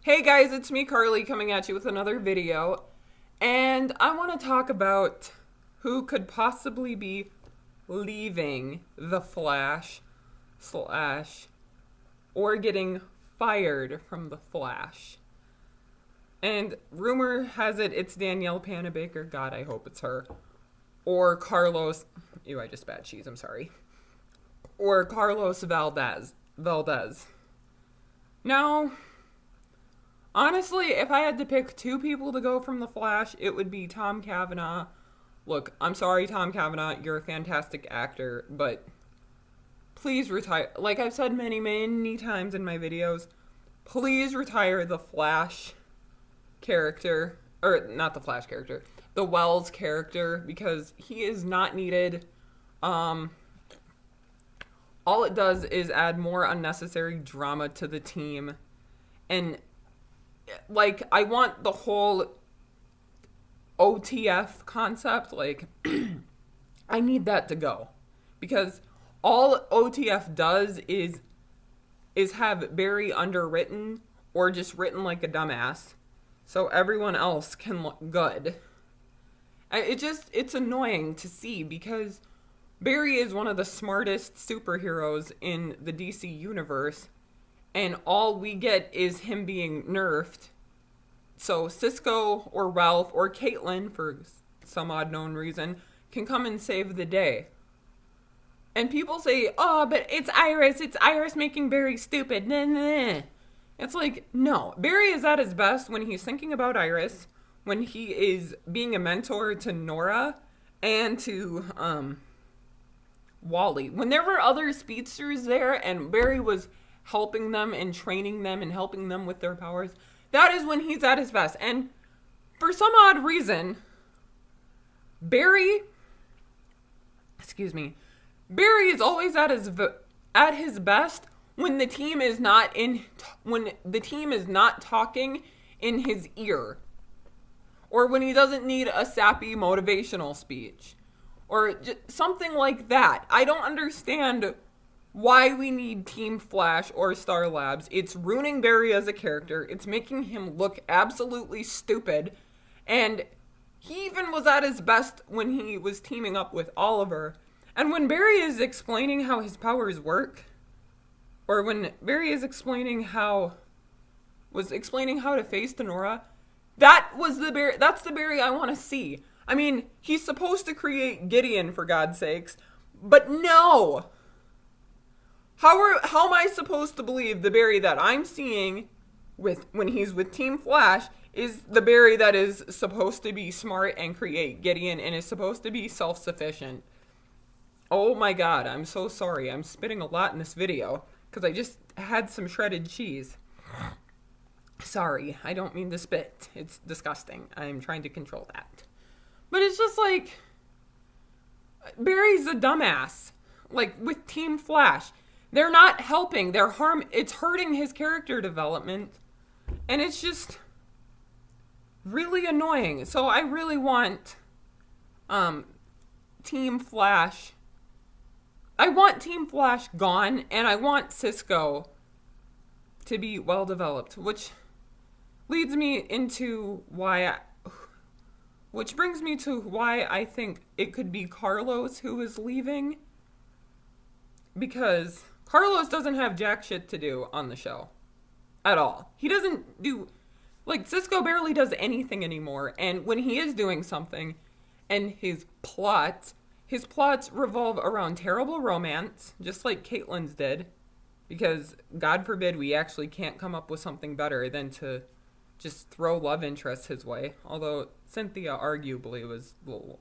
Hey guys, it's me, Carly, coming at you with another video. And I want to talk about who could possibly be leaving the Flash slash or getting fired from the Flash. And rumor has it it's Danielle Panabaker. God, I hope it's her. Or Carlos. Ew, I just spat cheese. I'm sorry. Or Carlos Valdez. Now, honestly, if I had to pick two people to go from The Flash, it would be Tom Cavanagh. Look, I'm sorry, Tom Cavanagh, you're a fantastic actor, but please retire. Like I've said many, many times in my videos, please retire the Flash character, or not the Flash character, the Wells character, because he is not needed. All it does is add more unnecessary drama to the team. And like, I want the whole OTF concept, like, I need that to go. Because all OTF does is have Barry underwritten or just written like a dumbass so everyone else can look good. It's annoying to see because Barry is one of the smartest superheroes in the DC universe, and all we get is him being nerfed. So Cisco or Ralph or Caitlin, for some odd known reason, can come and save the day. And people say, oh, but it's Iris making Barry stupid. Nah, nah. It's like, no. Barry is at his best when he's thinking about Iris, when he is being a mentor to Nora and to Wally. When there were other speedsters there and Barry was helping them and training them and helping them with their powers, that is when he's at his best. And for some odd reason, Barry is always at his best when the team is not talking in his ear, or when he doesn't need a sappy motivational speech, or something like that. I don't understand why we need Team Flash or Star Labs. It's ruining Barry as a character. It's making him look absolutely stupid. And he even was at his best when he was teaming up with Oliver. And when Barry is explaining how his powers work, or when Barry is explaining how to face Nora, that's the Barry I want to see. I mean, he's supposed to create Gideon, for God's sakes, but no! How am I supposed to believe the Barry that I'm seeing when he's with Team Flash is the Barry that is supposed to be smart and create Gideon and is supposed to be self-sufficient? Oh my God, I'm so sorry. I'm spitting a lot in this video because I just had some shredded cheese. Sorry, I don't mean to spit. It's disgusting. I'm trying to control that. But it's just like, Barry's a dumbass. Like, with Team Flash. They're not helping. It's hurting his character development. And it's just really annoying. So I really want Team Flash. I want Team Flash gone, and I want Cisco to be well developed, which brings me to why I think it could be Carlos who is leaving, because Carlos doesn't have jack shit to do on the show at all. He doesn't do, like, Cisco barely does anything anymore, and when he is doing something, and his plots revolve around terrible romance, just like Caitlin's did, because God forbid we actually can't come up with something better than to just throw love interests his way, although Cynthia arguably was the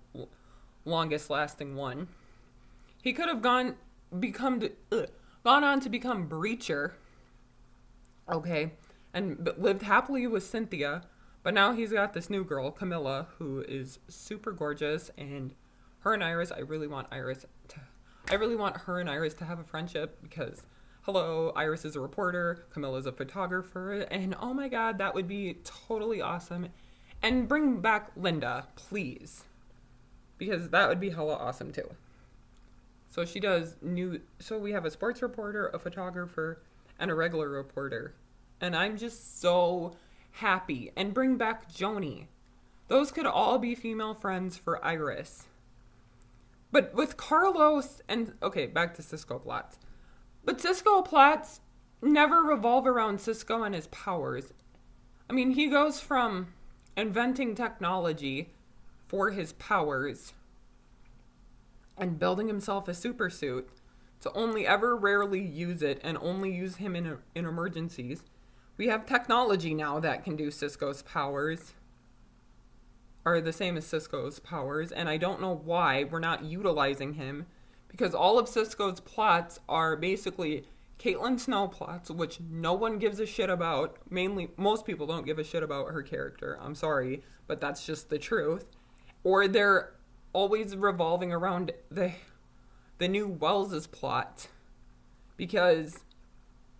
longest lasting one. He could have gone on to become Breacher, okay, and lived happily with Cynthia, but now he's got this new girl, Camilla, who is super gorgeous, and her and Iris, I really want her and Iris to have a friendship because, hello, Iris is a reporter, Camilla's a photographer, and oh my God, that would be totally awesome. And bring back Linda, please, because that would be hella awesome too. So we have a sports reporter, a photographer, and a regular reporter. And I'm just so happy. And bring back Joni. Those could all be female friends for Iris. But with Carlos and... Okay, back to Cisco plots. But Cisco plots never revolve around Cisco and his powers. I mean, he goes from inventing technology for his powers and building himself a super suit to only ever rarely use it and only use him in emergencies. We have technology now that can do Cisco's powers, are the same as Cisco's powers, and I don't know why we're not utilizing him, because all of Cisco's plots are basically Caitlin Snow plots, which no one gives a shit about. Mainly, most people don't give a shit about her character. I'm sorry, but that's just the truth. Or they're always revolving around the new Wells's plot. Because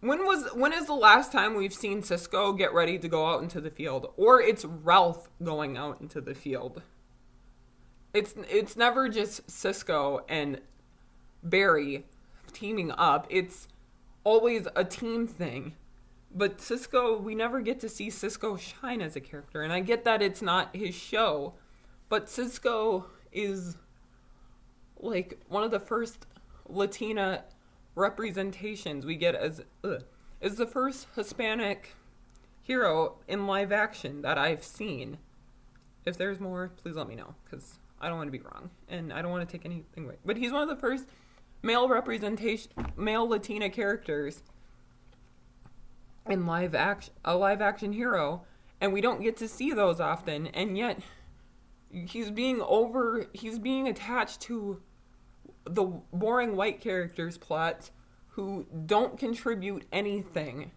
when is the last time we've seen Cisco get ready to go out into the field? Or it's Ralph going out into the field. It's never just Cisco and Barry teaming up. It's always a team thing. But Cisco, we never get to see Cisco shine as a character. And I get that it's not his show, but Cisco is like one of the first Latina representations we get as is the first Hispanic hero in live action that I've seen. If there's more, please let me know, because I don't want to be wrong and I don't want to take anything away. But he's one of the first male Latina characters in a live action hero, and we don't get to see those often, and yet he's being attached to the boring white characters plot who don't contribute anything.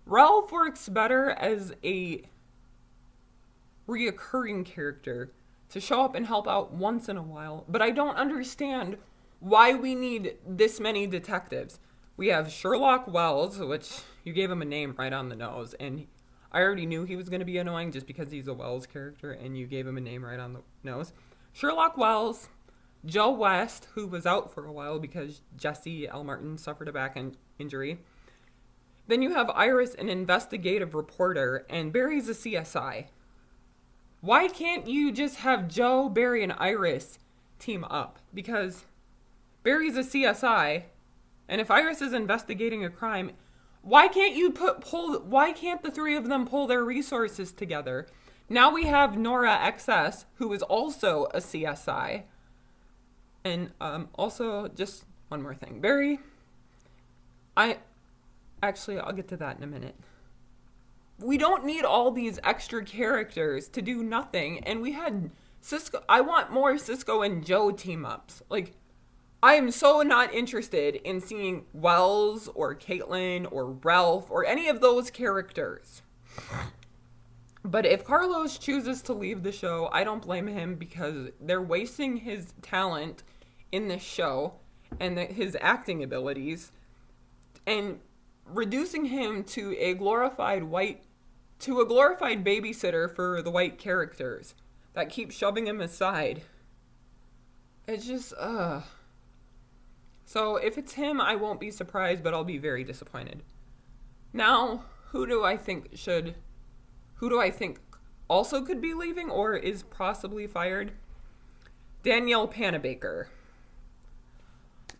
Ralph works better as a reoccurring character to show up and help out once in a while, but I don't understand why we need this many detectives. We have Sherlock Wells, which you gave him a name right on the nose, and I already knew he was going to be annoying just because he's a Wells character, and you gave him a name right on the nose. Sherlock Wells, Joe West, who was out for a while because Jesse L. Martin suffered a back injury. Then you have Iris, an investigative reporter, and Barry's a CSI. Why can't you just have Joe, Barry, and Iris team up? Because Barry's a CSI, and if Iris is investigating a crime, why can't the three of them pull their resources together? Now we have Nora XS, who is also a CSI. And also, just one more thing. Barry, I'll get to that in a minute. We don't need all these extra characters to do nothing. And we had Cisco. I want more Cisco and Joe team ups. Like, I am so not interested in seeing Wells or Caitlin or Ralph or any of those characters. But if Carlos chooses to leave the show, I don't blame him, because they're wasting his talent in this show and his acting abilities and reducing him to a glorified babysitter for the white characters that keep shoving him aside. It's just, So if it's him, I won't be surprised, but I'll be very disappointed. Now, who do I think also could be leaving or is possibly fired? Danielle Panabaker.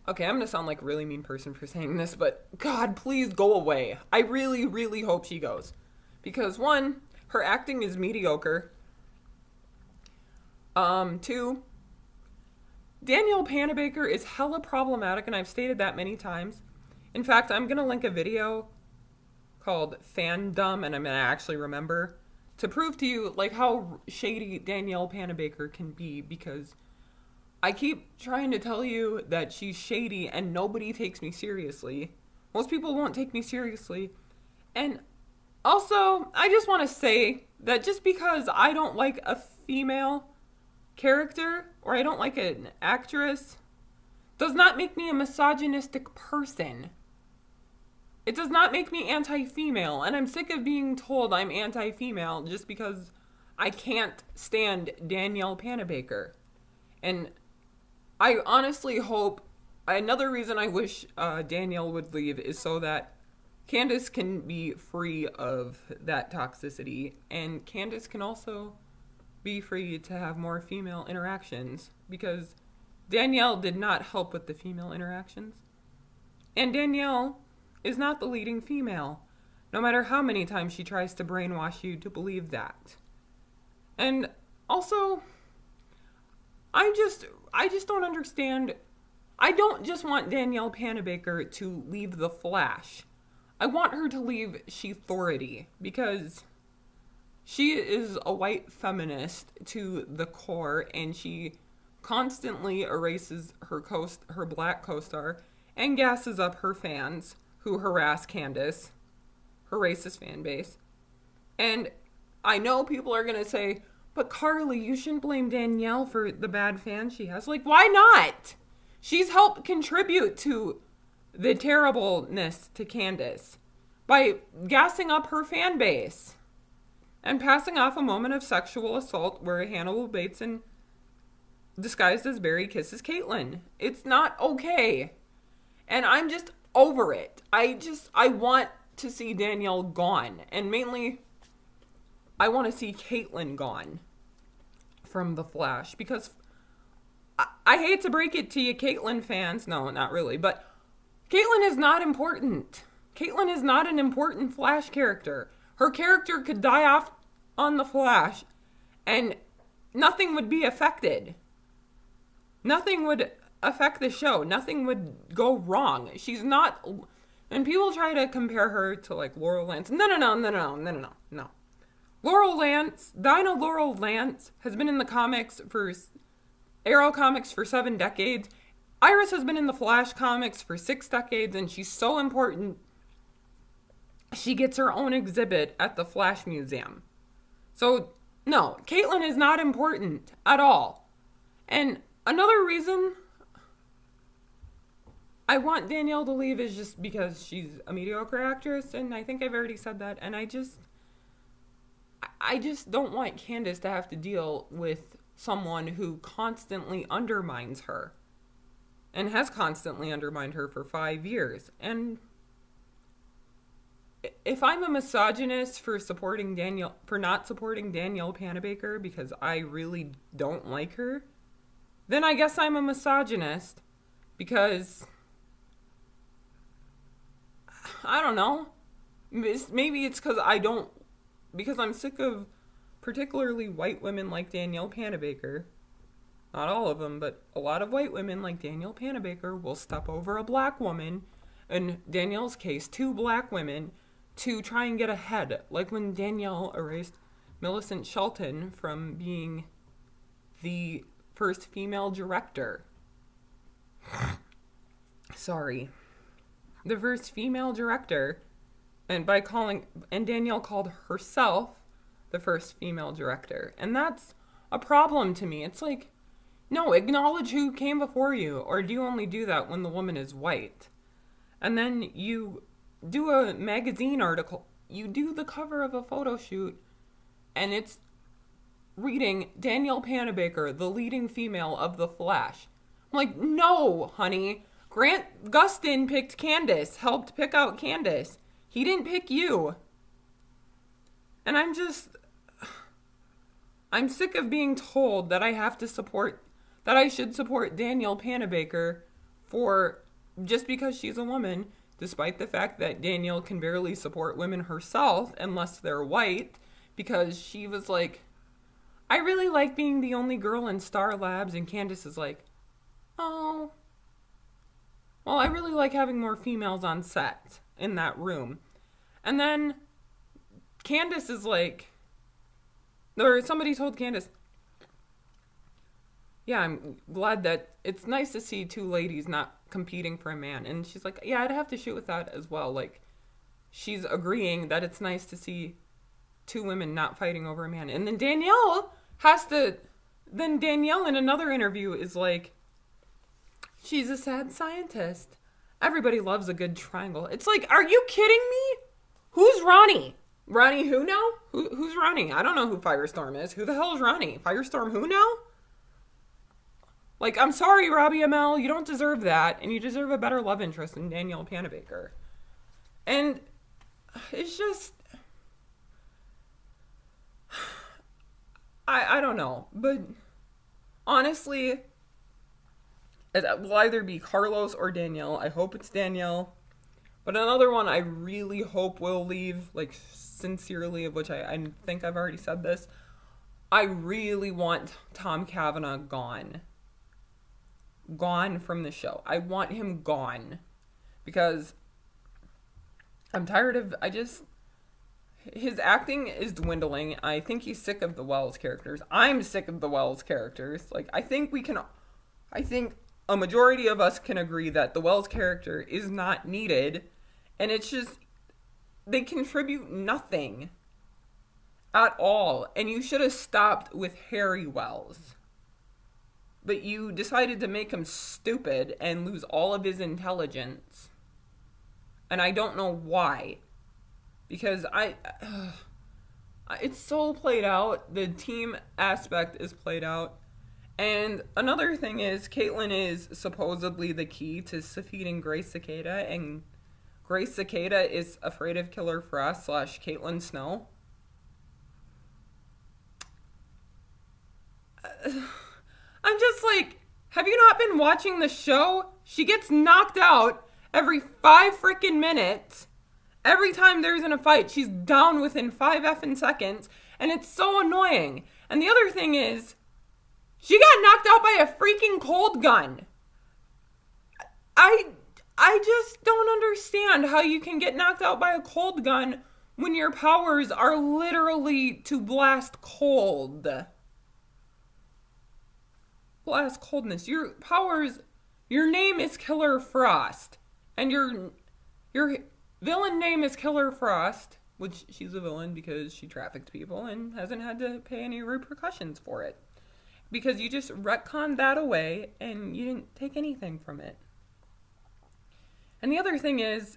Okay, I'm going to sound like a really mean person for saying this, but God, please go away. I really, really hope she goes. Because one, her acting is mediocre. Two, Danielle Panabaker is hella problematic, and I've stated that many times. In fact, I'm going to link a video called Fandom, and I'm going to actually remember, to prove to you like how shady Danielle Panabaker can be, because I keep trying to tell you that she's shady and nobody takes me seriously. Most people won't take me seriously. And also, I just want to say that just because I don't like a female character or I don't like an actress does not make me a misogynistic person. It does not make me anti-female, and I'm sick of being told I'm anti-female just because I can't stand Danielle Panabaker. And I honestly hope, another reason I wish Danielle would leave is so that Candace can be free of that toxicity, and Candace can also be free to have more female interactions, because Danielle did not help with the female interactions. And Danielle is not the leading female, no matter how many times she tries to brainwash you to believe that. And also, I just don't understand. I don't just want Danielle Panabaker to leave The Flash. I want her to leave She-Authority, because she is a white feminist to the core, and she constantly erases her black co-star and gasses up her fans who harass Candace, her racist fan base. And I know people are going to say, but Carly, you shouldn't blame Danielle for the bad fans she has. Like, why not? She's helped contribute to the terribleness to Candace by gassing up her fan base and passing off a moment of sexual assault where Hannibal Bateson, disguised as Barry, kisses Caitlyn. It's not okay. And I'm just over it. I want to see Danielle gone. And mainly, I want to see Caitlyn gone from The Flash. Because I hate to break it to you, Caitlyn fans. No, not really. But Caitlyn is not important. Caitlyn is not an important Flash character. Her character could die off on The Flash and nothing would be affected. Nothing would affect the show. Nothing would go wrong. She's not... And people try to compare her to, like, Laurel Lance. No. Laurel Lance, Dinah Laurel Lance, has been in the comics for... Arrow comics for 7 decades. Iris has been in the Flash comics for 6 decades, and she's so important. She gets her own exhibit at the Flash Museum. So, no, Caitlyn is not important at all. And another reason I want Danielle to leave is just because she's a mediocre actress, and I think I've already said that, and I just don't want Candace to have to deal with someone who constantly undermines her, and has constantly undermined her for 5 years. And if I'm a misogynist for not supporting Danielle Panabaker because I really don't like her, then I guess I'm a misogynist because, I don't know, maybe it's because I'm sick of particularly white women like Danielle Panabaker. Not all of them, but a lot of white women like Danielle Panabaker will step over a black woman, in Danielle's case, 2 black women, to try and get ahead. Like when Danielle erased Millicent Shelton from being the first female director. Sorry. The first female director. And Danielle called herself the first female director. And that's a problem to me. It's like, no, acknowledge who came before you. Or do you only do that when the woman is white? And then you do a magazine article. You do the cover of a photo shoot. And it's reading Danielle Panabaker, the leading female of The Flash. I'm like, no, honey. Grant Gustin picked Candace. Helped pick out Candace. He didn't pick you. And I'm sick of being told that I should support Danielle Panabaker just because she's a woman, despite the fact that Danielle can barely support women herself unless they're white, because she was like, I really like being the only girl in Star Labs, and Candace is like, oh, well, I really like having more females on set in that room. And then Candace is like, or somebody told Candace, yeah, I'm glad that it's nice to see 2 ladies not competing for a man. And she's like, yeah, I'd have to shoot with that as well. Like, she's agreeing that it's nice to see 2 women not fighting over a man. And then Danielle in another interview is like, she's a sad scientist. Everybody loves a good triangle. It's like, are you kidding me? Who's Ronnie? Ronnie who now? Who's Ronnie? I don't know who Firestorm is. Who the hell is Ronnie? Firestorm who now? Like, I'm sorry, Robbie Amell. You don't deserve that. And you deserve a better love interest than Danielle Panabaker. And it's just, I don't know. But honestly, it will either be Carlos or Danielle. I hope it's Danielle. But another one I really hope will leave, like, sincerely, of which I think I've already said this. I really want Tom Cavanagh gone. Gone from the show. I want him gone. Because I'm tired of, his acting is dwindling. I think he's sick of the Wells characters. I'm sick of the Wells characters. Like, I think a majority of us can agree that the Wells character is not needed. And it's just, they contribute nothing at all. And you should have stopped with Harry Wells. But you decided to make him stupid and lose all of his intelligence. And I don't know why. Because it's so played out. The team aspect is played out. And another thing is, Caitlyn is supposedly the key to defeating Grace Cicada, and Grace Cicada is afraid of Killer Frost / Caitlyn Snow. I'm just like, have you not been watching the show? She gets knocked out every 5 freaking minutes. Every time there's in a fight, she's down within 5 effing seconds, and it's so annoying. And the other thing is, she got knocked out by a freaking cold gun. I just don't understand how you can get knocked out by a cold gun when your powers are literally to blast cold. Blast coldness. Your powers, your name is Killer Frost. And your villain name is Killer Frost, which she's a villain because she trafficked people and hasn't had to pay any repercussions for it. Because you just retconned that away and you didn't take anything from it. And the other thing is,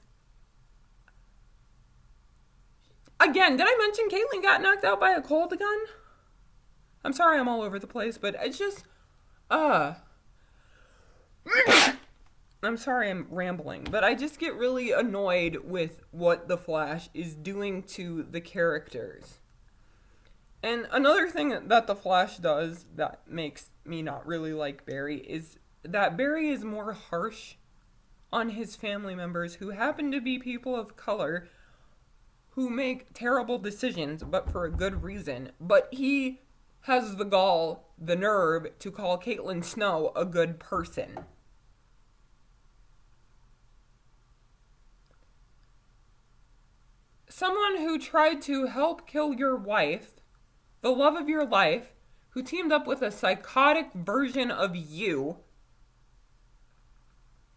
again, did I mention Caitlyn got knocked out by a cold gun? I'm sorry I'm all over the place, but it's just, I'm sorry I'm rambling, but I just get really annoyed with what The Flash is doing to the characters. And another thing that The Flash does that makes me not really like Barry is that Barry is more harsh on his family members who happen to be people of color who make terrible decisions, but for a good reason. But he has the gall, the nerve, to call Caitlyn Snow a good person. Someone who tried to help kill your wife, the love of your life, who teamed up with a psychotic version of you,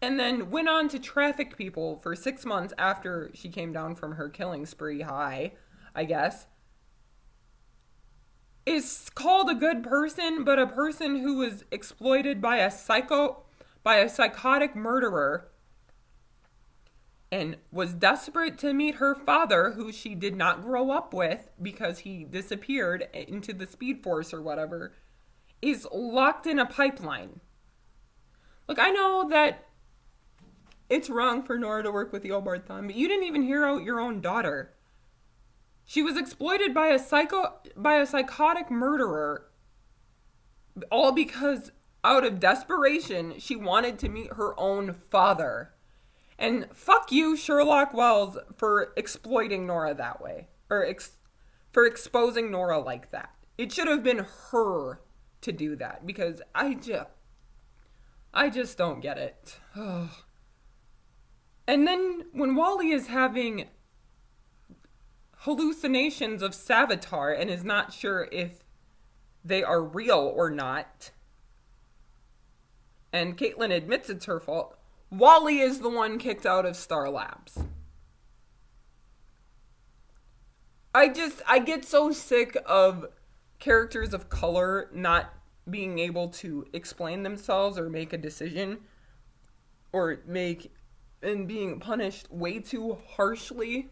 and then went on to traffic people for 6 months after she came down from her killing spree high, I guess, is called a good person, but a person who was exploited by a psychotic murderer and was desperate to meet her father, who she did not grow up with because he disappeared into the Speed Force or whatever, is locked in a pipeline. Look, I know that it's wrong for Nora to work with the Obard Thumb, but you didn't even hear out your own daughter. She was exploited by a psychotic murderer, all because out of desperation, she wanted to meet her own father. And fuck you, Sherlock Wells, for exploiting Nora that way. Or for exposing Nora like that. It should have been her to do that. Because I just don't get it. And then when Wally is having hallucinations of Savitar and is not sure if they are real or not, and Caitlyn admits it's her fault, Wally is the one kicked out of Star Labs. I get so sick of characters of color not being able to explain themselves or make a decision and being punished way too harshly.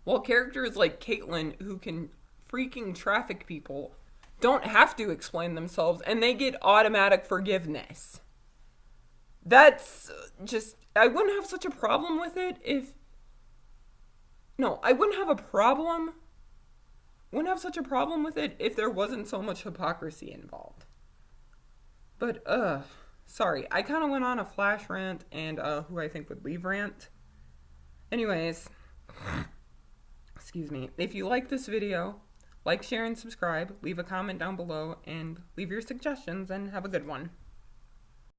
While characters like Caitlyn, who can freaking traffic people, don't have to explain themselves and they get automatic forgiveness. That's just, I wouldn't have such a problem with it if No, I wouldn't have a problem. Wouldn't have such a problem with it if there wasn't so much hypocrisy involved. But, sorry. I kind of went on a flash rant and, who I think would leave rant. Anyways, excuse me. If you like this video, like, share, and subscribe. Leave a comment down below and leave your suggestions and have a good one.